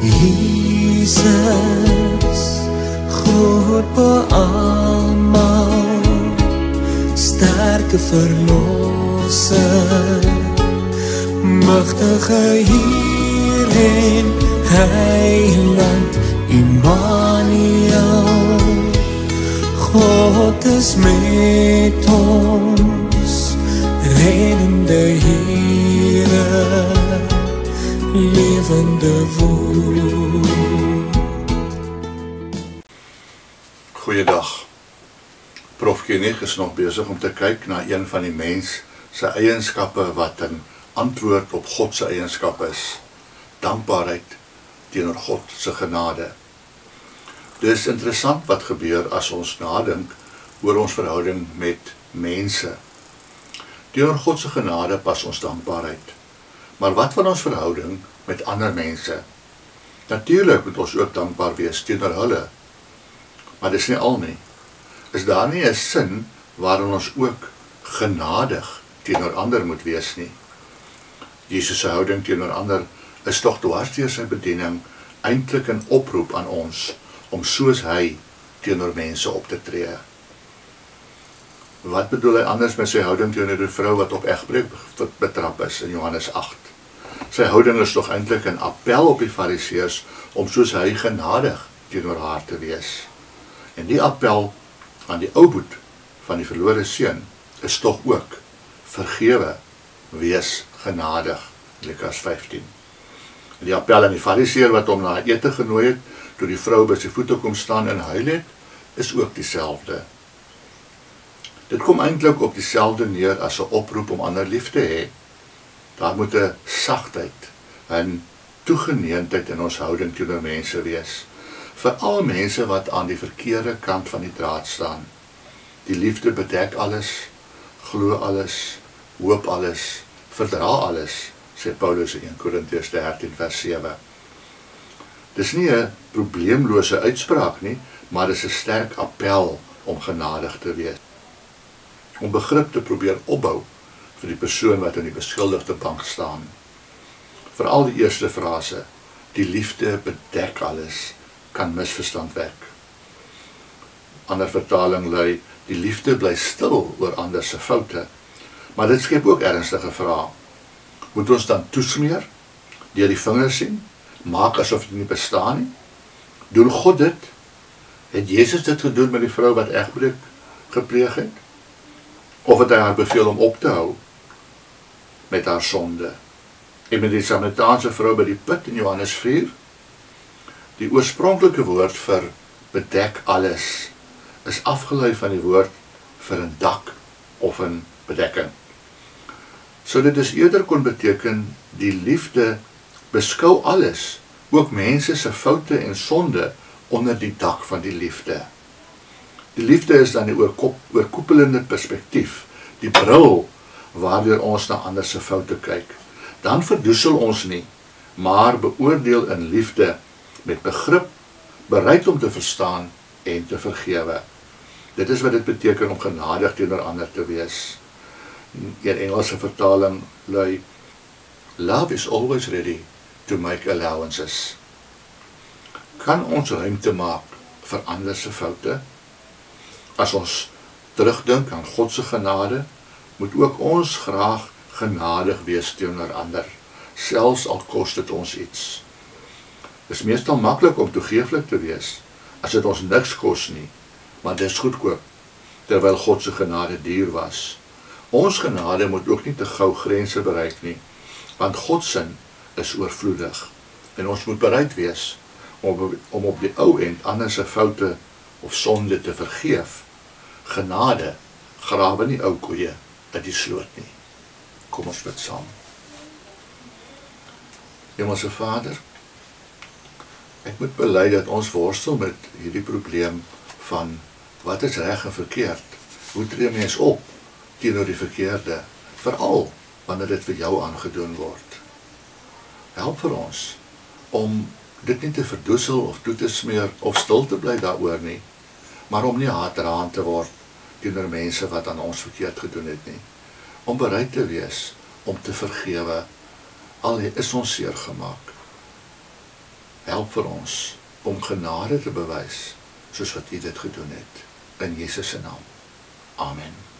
Jesus, groot beamal, sterke verlosser, magtige Heer en Heiland, Immanuel, God is met ons, reddende Heere, levende woord. Goeiedag. Prof Kienig is nog besig om te kyk na een van die mens se eienskappe wat 'n antwoord op God se eienskap is. Dankbaarheid teenoor God se genade. Dis interessant wat gebeur as ons nadink oor ons verhouding met mense. Teenoor God se genade pas ons dankbaarheid. Maar wat van ons verhouding met ander mense? Natuurlik moet ons ook dankbaar wees teenoor hulle. Maar dis nie al nie. Is daar nie 'n sin waarin ons ook genadig teenoor ander moet wees nie? Jesus se houding teenoor ander is tog dwars deur sy bediening eintlik 'n oproep aan ons om soos hy teenoor mense op te tree. Wat bedoel hy anders met sy houding teenoor die vrou wat op egbreek betrap is in Johannes 8? Sy houding is tog eintlik 'n appel op die Fariseërs om soos hy genadig teenoor haar te wees. En die appel aan die ouboet van die verlore seun is tog ook vergewe, wees genadig, Lukas 15. En die appel aan die Fariseër wat hom na ete genooi het, toe die vrou by sy voete kom staan en huil het, is ook dieselfde. Dit kom eintlik op dieselfde neer as 'n oproep om ander lief te hê. Daar moet 'n sagtheid en toegeneentheid in ons houding teenoor mense wees. Veral mense wat aan die verkeerde kant van die draad staan. Die liefde bedek alles, glo alles, hoop alles, verdra alles, sê Paulus in 1 Korintiërs 13 vers 7. Dis nie 'n probleemlose uitspraak nie, maar dis 'n sterk appel om genadig te wees. Om begrip te probeer opbou vir die persoon wat in die beskuldigde bank staan. Veral die eerste frase, die liefde bedek alles, kan misverstand wek. Ander vertaling lui, die liefde bly stil oor ander se foute, maar dit skep ook ernstige vrae. Moet ons dan toesmeer, deur die vingers sien, maak asof dit nie bestaan nie? Doen God dit? Het Jesus dit gedoen met die vrou wat egbreek gepleeg het? Of het hy haar beveel om op te hou met haar sonde? En met die Samaritaanse vrou by die put in Johannes 4, die oorspronklike woord vir bedek alles is afgelei van die woord vir 'n dak of 'n bedekking. So dit is eerder kon beteken die liefde beskou alles, ook mense se foute en sonde onder die dak van die liefde. Die liefde is dan die oorkoepelende perspektief, die bril waardeur ons na ander se foute kyk. Dan verdoesel ons nie, maar beoordeel in liefde met begrip, bereid om te verstaan en te vergewe. Dit is wat dit beteken om genadig teenoor ander te wees. In Engelse vertaling lui, love is always ready to make allowances. Kan ons ruimte maak vir ander se foute? As ons terugdink aan God se genade, moet ook ons graag genadig wees teenoor ander, selfs al kos dit ons iets. Dit is meestal maklik om toegeeflik te wees, as dit ons niks kos nie, maar dit is goedkoop, terwyl God se genade duur was. Ons genade moet ook nie te gou grense bereik nie, want God se is oorvloedig, en ons moet bereid wees om op die ou end ander se foute of sonde te vergeef. Genade grawe nie ou koeie uit die sloot nie. Kom ons bid saam. Hemelse Vader, ek moet bely dat ons worstel met hierdie probleem van wat is reg en verkeerd. Hoe tree mens op teenoor die verkeerde, veral wanneer dit vir jou aangedoen word. Help vir ons om dit nie te verdoesel of toe te smeer of stil te bly daaroor nie, maar om nie haatdraand te word teenoor mense wat aan ons verkeerd gedoen het nie. Om bereid te wees om te vergewe, al is ons seer gemaak. help vir ons om genade te bewys, soos wat U dit gedoen het. In Jesus se naam. Amen.